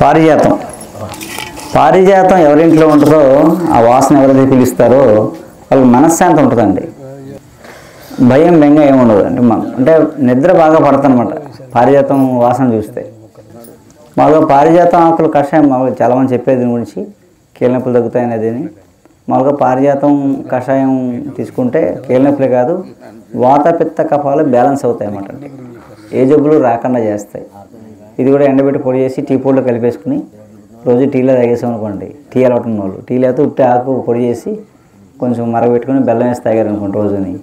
పారిజాతం పారిజాతం ఎవరింట్లో ఉంటుందో ఆ వాసన ఎవరైతే పిలుస్తారో వాళ్ళకి మనశ్శాంతి ఉంటుందండి. భయం బెంగ ఏముండదు అంటే నిద్ర బాగా పడతానమాట పారిజాతం వాసన చూస్తే. మామూలుగా పారిజాతం ఆకులు కషాయం మామూలుగా చాలామంది చెప్పేది దీని గురించి కీళ్ళనొప్పులు తగ్గుతాయని అదేని. మామూలుగా పారిజాతం కషాయం తీసుకుంటే కీళ్ళనొప్పులే కాదు వాత పిత్త కఫాలు బ్యాలెన్స్ అవుతాయి అన్నమాట. అంటే ఏ జబ్బులు రాకుండా చేస్తాయి. ఇది కూడా ఎండబెట్టి పొడి చేసి టీ పొడిలో కలిపేసుకుని రోజు టీలో తాగేసాం అనుకోండి, టీ అలవాటు ఉన్న వాళ్ళు టీ లేకపోతే ఉట్టి ఆకు పొడి చేసి కొంచెం మరగబెట్టుకుని బెల్లం వేసి తాగారు అనుకోండి రోజుని,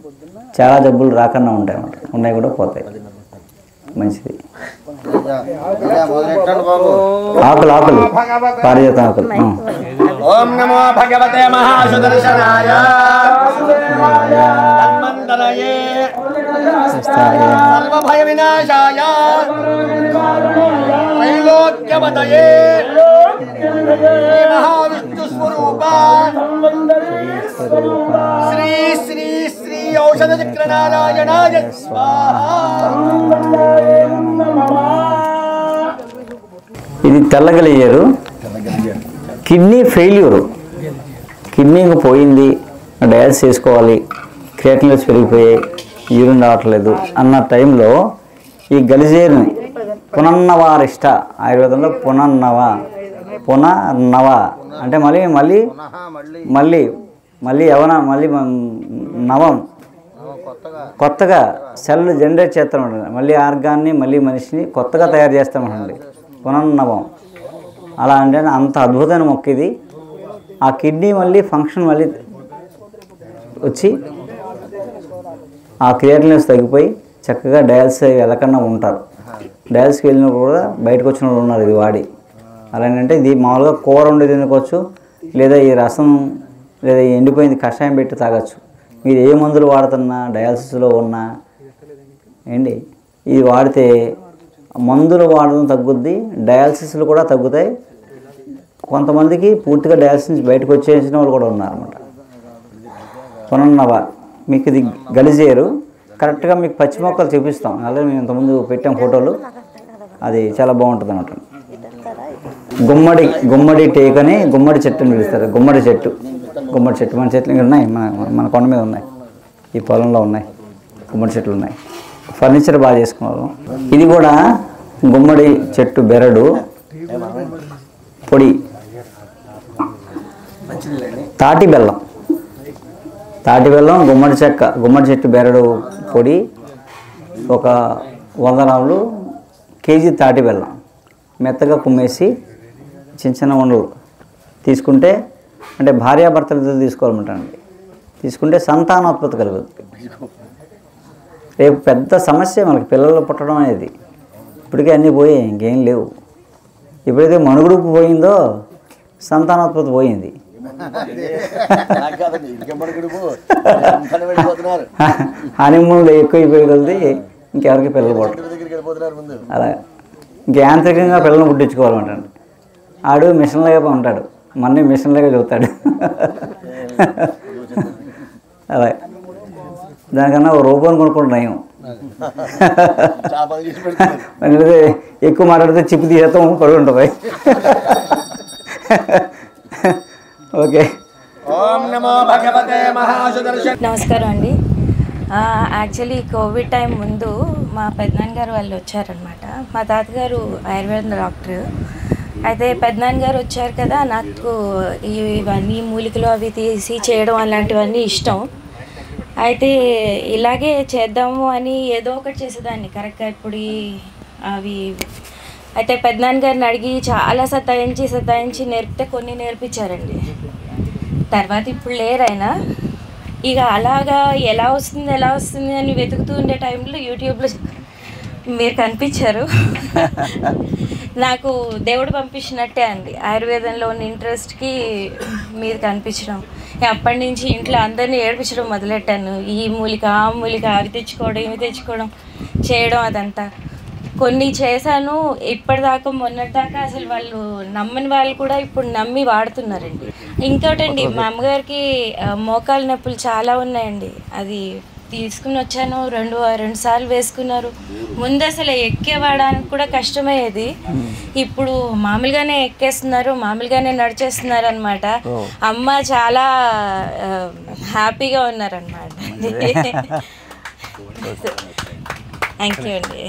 చాలా జబ్బులు రాకుండా ఉంటాయి అన్నమాట. ఉన్నాయి కూడా పోతాయి. మంచిది. ఆకులు ఆకులు పారిజాతం ఆకులు. ఓం నమో భగవతే మహాసుదర్శనాయ ధన్వంతరయే సర్వభయ వినాశాయ త్రైలోక్యవదయే మహావిష్ణు స్వరూప శ్రీ శ్రీ శ్రీ ఔషధ చక్ర నారాయణాయ స్వాహా. ఇది తెల్లగలిగారు. కిడ్నీ ఫెయిల్యూరు, కిడ్నీకి పోయింది, డయాలసిస్ చేసుకోవాలి, క్రియాటినిన్స్ పెరిగిపోయాయి, యూరిన్ రావట్లేదు అన్న టైంలో ఈ గలిజేరుని పునన్నవారిష్ట ఆయుర్వేదంలో పునన్నవ అంటే మళ్ళీ మళ్ళీ మళ్ళీ మళ్ళీ యవన మళ్ళీ నవం కొత్తగా సెల్ జనరేట్ చేస్తామండి. మళ్ళీ ఆర్గాన్ని మళ్ళీ మనిషిని కొత్తగా తయారు చేస్తామండి. పునర్నవం అలా అంటే అంత అద్భుతమైన మొక్క ఇది. ఆ కిడ్నీ మళ్ళీ ఫంక్షన్ మళ్ళీ వచ్చి ఆ క్రియాటినిన్స్ తగ్గిపోయి చక్కగా డయాలసిస్ వెళ్ళకుండా ఉంటారు. డయాలసిస్కి వెళ్ళినప్పుడు కూడా బయటకు వచ్చిన వాళ్ళు ఉన్నారు ఇది వాడి. అలాంటి ఇది మామూలుగా కూర వండి తినుకోవచ్చు, లేదా ఈ రసం లేదా ఎండిపోయింది కషాయం పెట్టి తాగొచ్చు. మీరు ఏ మందులు వాడుతున్నా డయాలసిస్లో ఉన్నా ఏంటి ఇది వాడితే మందులు వాడడం తగ్గుద్ది, డయాలసిస్లు కూడా తగ్గుతాయి. కొంతమందికి పూర్తిగా డయాలసిస్ బయటకు వచ్చేసిన వాళ్ళు కూడా ఉన్నారన్నమాట. పునర్నవ మీకు ఇది గలిజేరు. కరెక్ట్గా మీకు పచ్చి మొక్కలు చూపిస్తాం. అలాగే మేము ఇంతకుముందు పెట్టాం ఫోటోలు. అది చాలా బాగుంటుంది అన్నమాట. గుమ్మడి టేక్ అని గుమ్మడి చెట్టుని పిలుస్తారు. గుమ్మడి చెట్టు మన చెట్లు ఉన్నాయి, మన కొండ మీద ఉన్నాయి, ఈ పొలంలో ఉన్నాయి గుమ్మడి చెట్లు ఉన్నాయి. ఫర్నిచర్ బాగా చేసుకున్నాం. ఇది కూడా గుమ్మడి చెట్టు బెరడు పొడి, తాటి బెల్లం గుమ్మడి చెట్టు బెరడు పొడి, ఒక 100 గ్రాములు కేజీ తాటి బెల్లం మెత్తగా కుమ్మేసి చిన్న ఉండలు తీసుకుంటే, అంటే భార్యాభర్తలు ఇద్దరు తీసుకోవాలన్నమాట. తీసుకుంటే సంతానోత్పత్తి కలుగుతుంది. రేపు పెద్ద సమస్య మనకి పిల్లలు పుట్టడం అనేది. ఇప్పటికే అన్నీ పోయాయి, ఇంకేం లేవు. ఎప్పుడైతే మనుగుడు పోయిందో సంతానోత్పత్తి పోయింది. హనీమూన్లో ఎక్కువైపోయి కొద్ది ఇంకెవరికి పిల్లలు పుట్టరు. అలా ఇంక యాంత్రికంగా పిల్లలను పుట్టించుకోవాలంటాడు. ఆడు మిషన్లాగా ఉంటాడు, మన్నీ మిషన్లాగా చదువుతాడు. అలా దానికన్నా ఓ రూపాయలు కొనుక్కోండి నయం. ఎక్కువ మాట్లాడితే చిప్పు తీసేస్తాం, పడి ఉంటుంది. ఓకే. నమస్కారం అండి. యాక్చువల్లీ కోవిడ్ టైం ముందు మా పెద్దనాన్నగారు వాళ్ళు వచ్చారనమాట. మా తాతగారు ఆయుర్వేద డాక్టర్. అయితే పెద్దనాన్నగారు వచ్చారు కదా, నాకు ఇవన్నీ మూలికలు అవి తీసి చేయడం అలాంటివన్నీ ఇష్టం. అయితే ఇలాగే చేద్దాము అని ఏదో ఒకటి చేసేదాన్ని, కరెక్ట్గా ఇప్పుడు అవి. అయితే పెద్దనాన్నగారిని అడిగి చాలా సతాయించి నేర్పితే కొన్ని నేర్పించారండి. తర్వాత ఇప్పుడు లేరైనా ఇక అలాగా ఎలా వస్తుంది అని వెతుకుతూ ఉండే టైంలో యూట్యూబ్లో మీరు కనిపించారు. నాకు దేవుడు పంపించినట్టే అండి. ఆయుర్వేదంలో ఉన్న ఇంట్రెస్ట్కి మీరు కనిపించడం, అప్పటి నుంచి ఇంట్లో అందరినీ ఏడిపించడం మొదలెట్టాను. ఈ మూలిక ఆ మూలిక అవి తెచ్చుకోవడం ఇవి తెచ్చుకోవడం చేయడం అదంతా కొన్ని చేశాను. ఇప్పటిదాకా మొన్నటిదాకా అసలు వాళ్ళు నమ్మని వాళ్ళు కూడా ఇప్పుడు నమ్మి వాడుతున్నారండి. ఇంకోటండి, మా అమ్మగారికి మోకాలు నొప్పులు చాలా ఉన్నాయండి. అది తీసుకుని వచ్చాను, రెండు సార్లు వేసుకున్నారు. ముందు అసలు ఎక్కేవాడానికి కూడా కష్టమయ్యేది, ఇప్పుడు మామూలుగానే ఎక్కేస్తున్నారు, మామూలుగానే నడిచేస్తున్నారు అనమాట. అమ్మ చాలా హ్యాపీగా ఉన్నారనమాట. థ్యాంక్ యూ అండి.